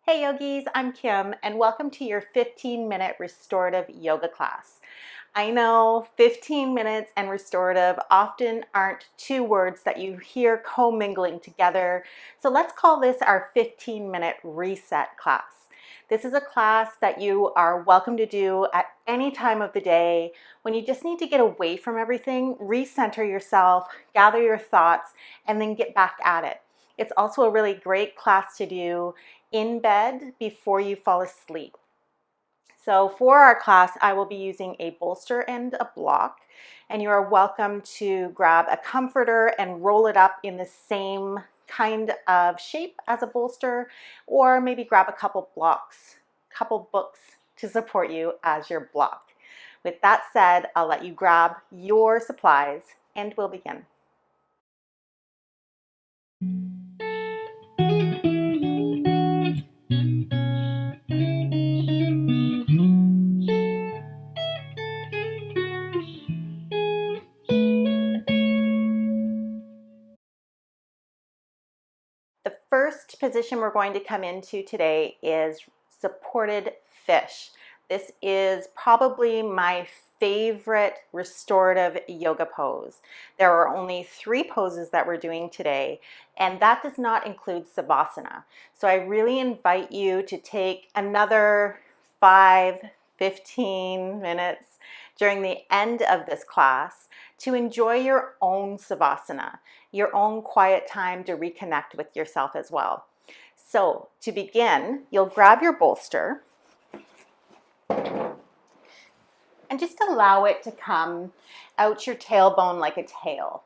Hey yogis, I'm Kim and welcome to your 15-minute restorative yoga class. I know 15 minutes and restorative often aren't two words that you hear commingling together, so let's call this our 15-minute reset class. This is a class that you are welcome to do at any time of the day when you just need to get away from everything, recenter yourself, gather your thoughts, and then get back at it. It's also a really great class to do in bed before you fall asleep. So for our class, I will be using a bolster and a block, and you are welcome to grab a comforter and roll it up in the same kind of shape as a bolster, or maybe grab a couple books to support you as your block. With that said, I'll let you grab your supplies and we'll begin. The first position we're going to come into today is supported fish. This is probably my favorite restorative yoga pose. There are only 3 poses that we're doing today, and that does not include Savasana. So I really invite you to take another 15 minutes during the end of this class to enjoy your own Savasana, your own quiet time to reconnect with yourself as well. So to begin, you'll grab your bolster and just allow it to come out your tailbone like a tail.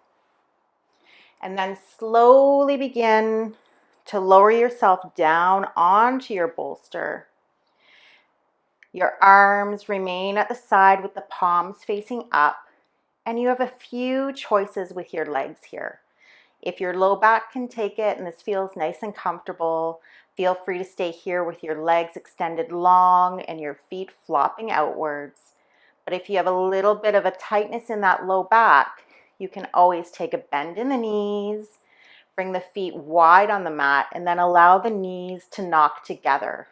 And then slowly begin to lower yourself down onto your bolster. Your arms remain at the side with the palms facing up, and you have a few choices with your legs here. If your low back can take it and this feels nice and comfortable, feel free to stay here with your legs extended long and your feet flopping outwards. But if you have a little bit of a tightness in that low back, you can always take a bend in the knees, bring the feet wide on the mat, and then allow the knees to knock together.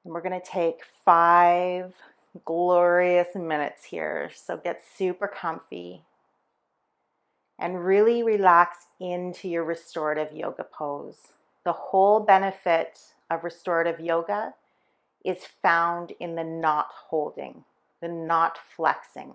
And we're going to take 5 glorious minutes here. So get super comfy and really relax into your restorative yoga pose. The whole benefit of restorative yoga is found in the not holding, the not flexing.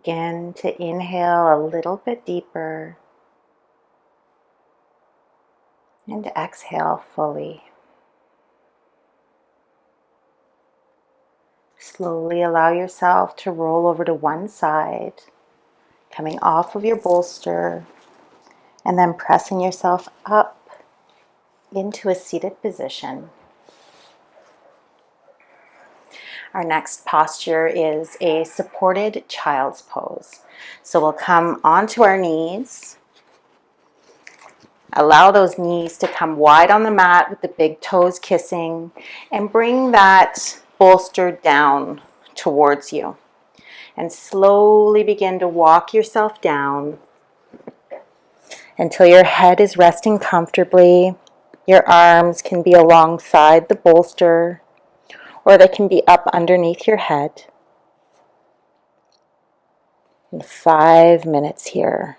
Begin to inhale a little bit deeper and exhale fully. Slowly allow yourself to roll over to one side, coming off of your bolster, and then pressing yourself up into a seated position. Our next posture is a supported child's pose. So we'll come onto our knees. Allow those knees to come wide on the mat with the big toes kissing, and bring that bolster down towards you. And slowly begin to walk yourself down until your head is resting comfortably. Your arms can be alongside the bolster, or they can be up underneath your head. In 5 minutes here.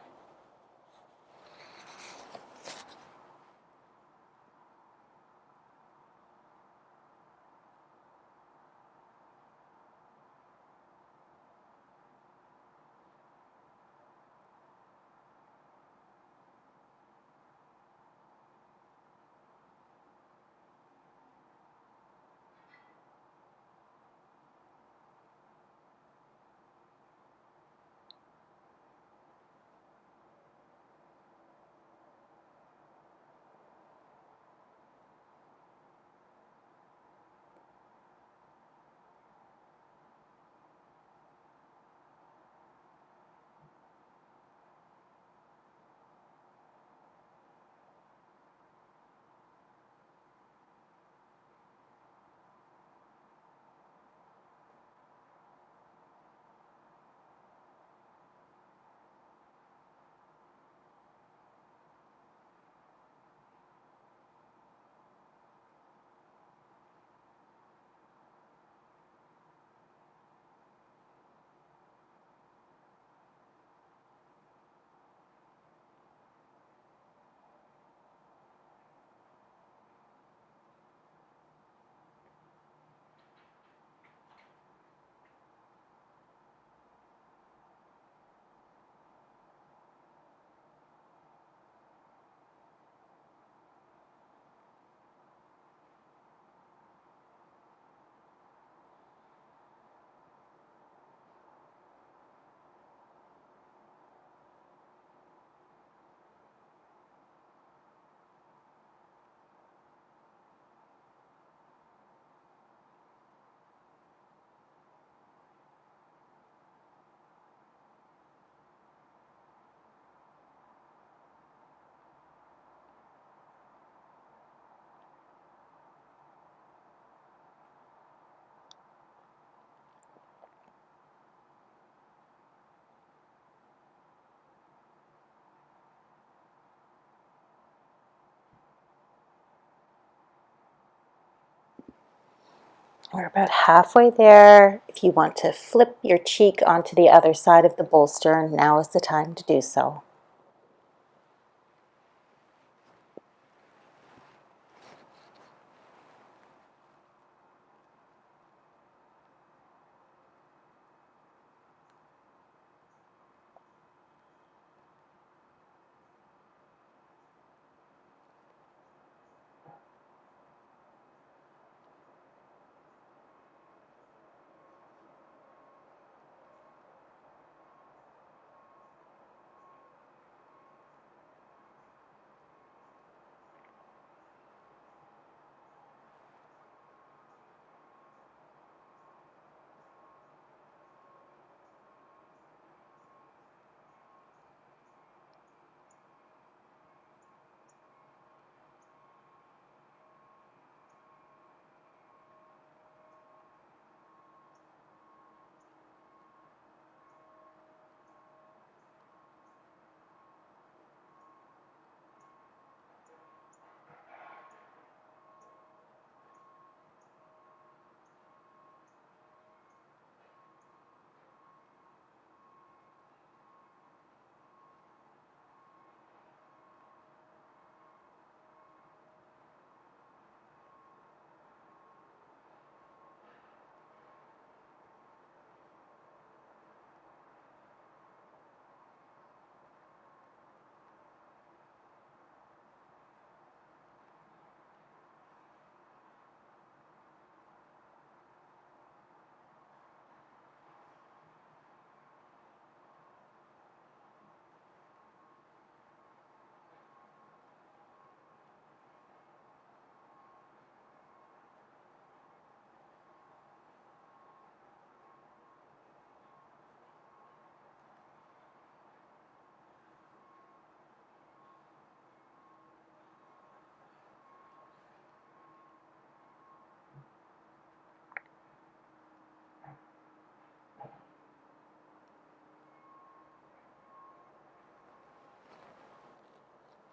We're about halfway there. If you want to flip your cheek onto the other side of the bolster, now is the time to do so.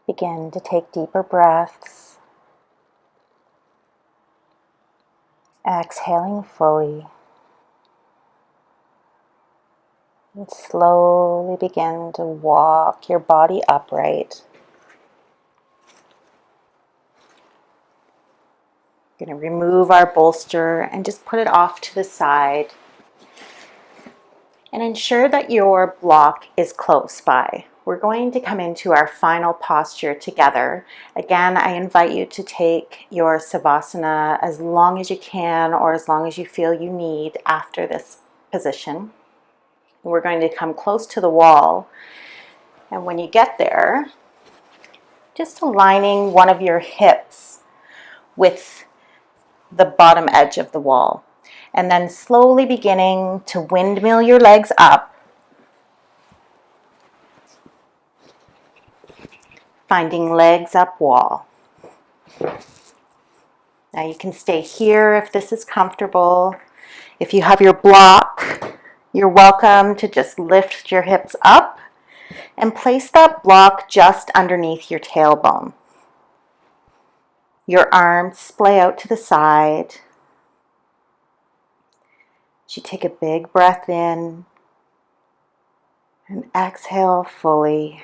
Begin to take deeper breaths, exhaling fully, and slowly begin to walk your body upright. We're going to remove our bolster and just put it off to the side. And ensure that your block is close by. We're going to come into our final posture together. Again, I invite you to take your Savasana as long as you can or as long as you feel you need after this position. We're going to come close to the wall. And when you get there, just aligning one of your hips with the bottom edge of the wall. And then slowly beginning to windmill your legs up. Finding legs up wall. Now you can stay here if this is comfortable. If you have your block, you're welcome to just lift your hips up and place that block just underneath your tailbone. Your arms splay out to the side. As you take a big breath in and exhale fully.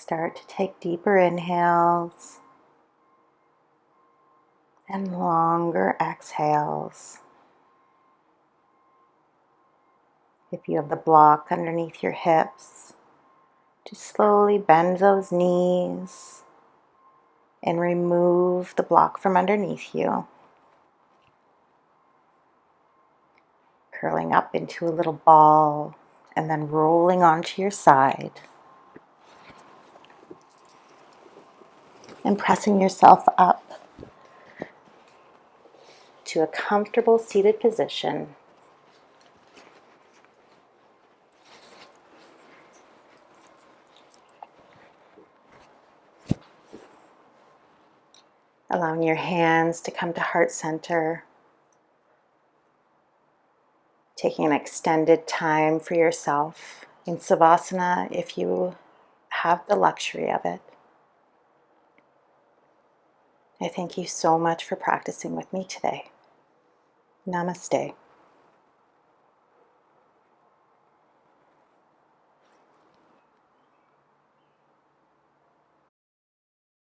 Start to take deeper inhales and longer exhales. If you have the block underneath your hips, just slowly bend those knees and remove the block from underneath you. Curling up into a little ball and then rolling onto your side. And pressing yourself up to a comfortable seated position. Allowing your hands to come to heart center. Taking an extended time for yourself in Savasana if you have the luxury of it. I thank you so much for practicing with me today. Namaste.